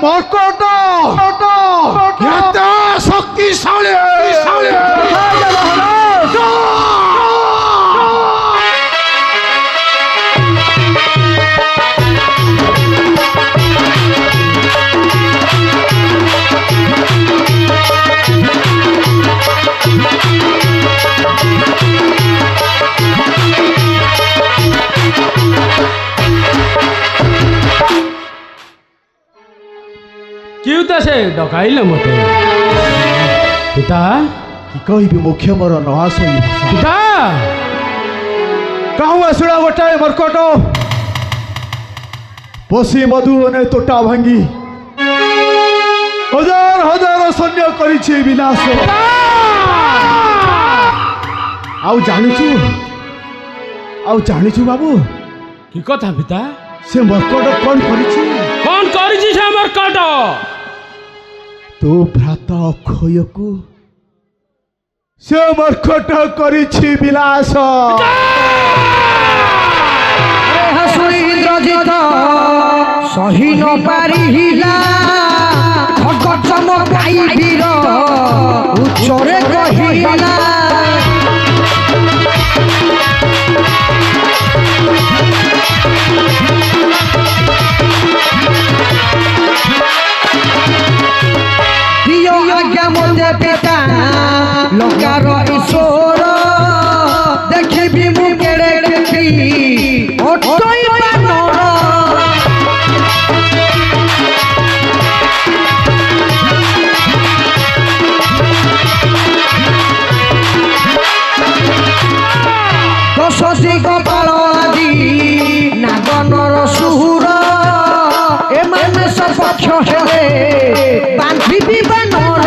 মর্কট কেতে শক্তিশালী क्यों से डकाइल मत पिता कि कहबी मुख्य मोर नआस पिता कहूँ आसुड़ा गोटाए मर्कट पशी मधुबने तोटा भांगी हजार हजार सैन्य करिछि विनाश आउ जानिछु बाबू कि कथा पिता से मर्कट कौन करिछि से मर्कट तो भ्राता अक्षय को से मर्कट करिछि विलास इंद्रजित सही न पारिला खड्ग चमकाई वीर उच्चरे कहिला मते पिता लंकार ईश्वर देखी मुकेरे देखी ओटई बानर दशसी गोपाल आदि नागनर सुर एमाने सपक्ष हेले बांधिबी बानर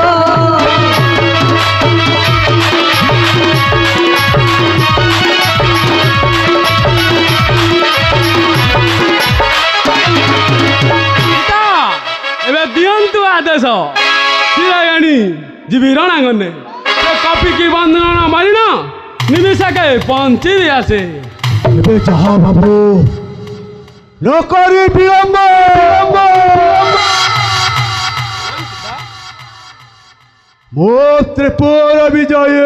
दिंतु आदेश शिरागाणी जीवी रणांगने कपी की बंधना मारी ना निमिषके पंची आसे जहा बाबू नकरी विलंब मो त्रिपुर विजय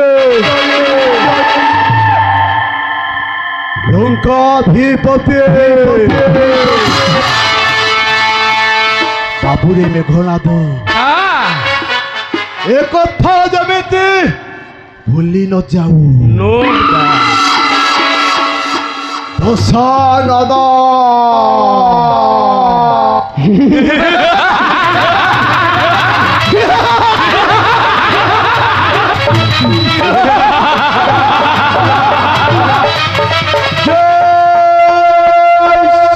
लंकाधिपति बाबुरे मेघनाथ एक कथा जमिति भूली न जाऊ दशानदा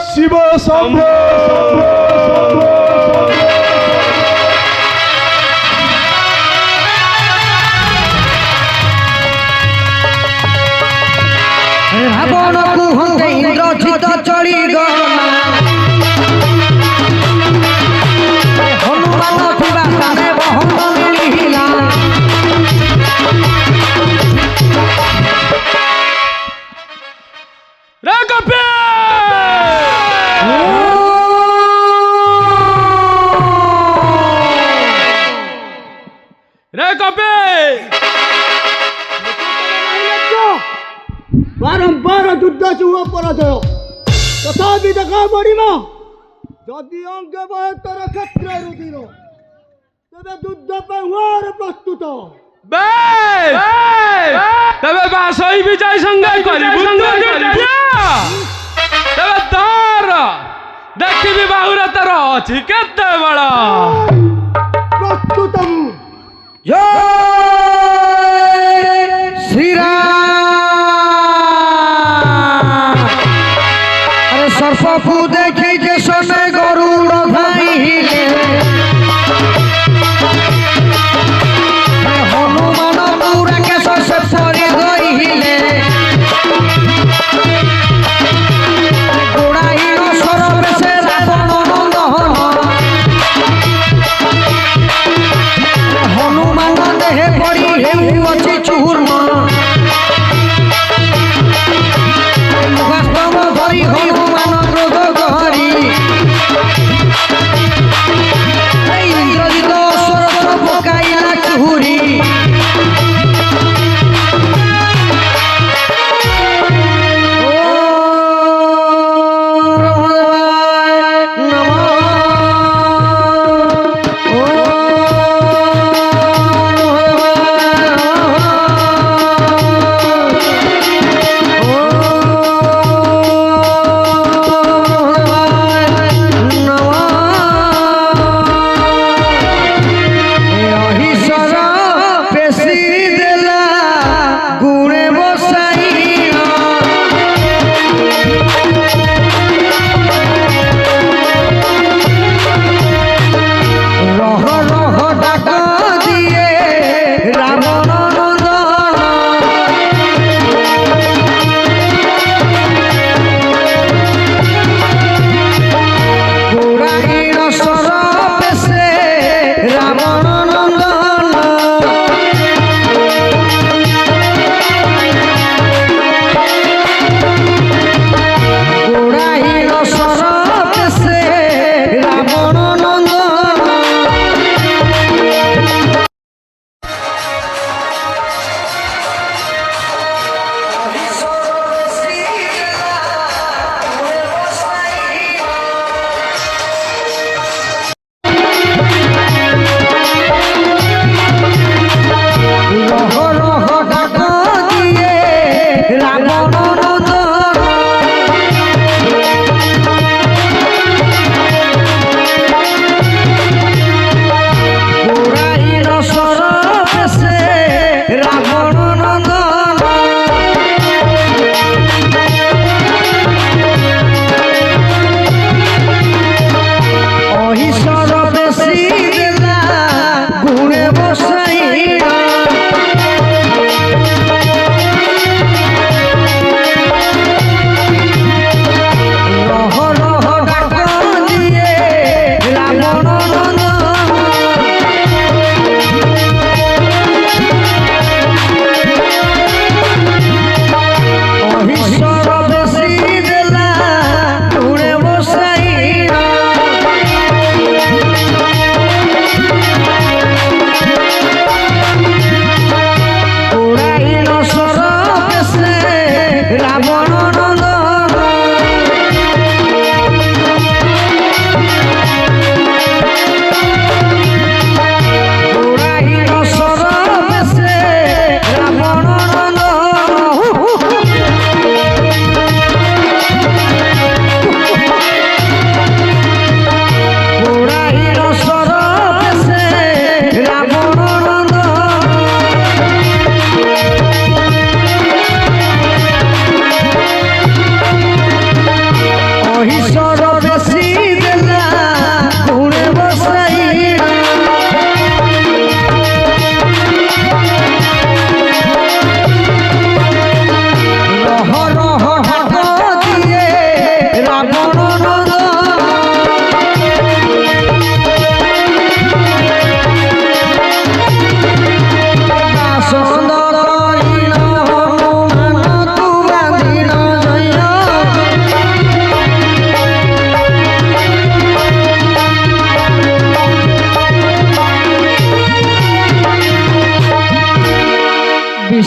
शिव शंभो इंद्रजित चढ़ी हनुमान मिला बारंबार युद्ध से हुआ पराजय तथापि देखा पड़िमा जदि अंगे बहे तोर क्षेत्र रुधिर तेरे युद्ध पे हुआर प्रस्तुत तबे बासई विजय संगे करिबु तबे तार देखिबि बाहुर तार अछि केते बड़ा प्रस्तुत जय श्री राम सर्पकु देखी जे समय गरुड़ धाइले हनुमान पूरा के से पड़े गइले गोड़ाइल सरब से रावण नंदन हनुमान देह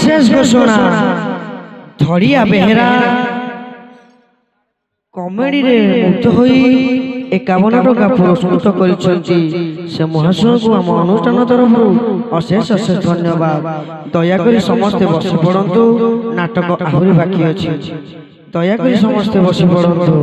ବିଶେଷ ଘୋଷଣା ଧଡ଼ିଆ ବେହେରା କମେଡିରେ ମୁଗ୍ଧ ହୋଇ 51 ଟଙ୍କା ପୁରସ୍କୃତ କରିଛନ୍ତି। ସେ ମହାଶୟଙ୍କୁ ଆମ ଅନୁଷ୍ଠାନ ତରଫରୁ ଅଶେଷ ଅଶେଷ ଧନ୍ୟବାଦ। ଦୟାକରି ସମସ୍ତେ ବସି ପଡ଼ନ୍ତୁ, ନାଟକ ଆହୁରି ବାକି ଅଛି। ଦୟାକରି ସମସ୍ତେ ବସି ପଡ଼ନ୍ତୁ।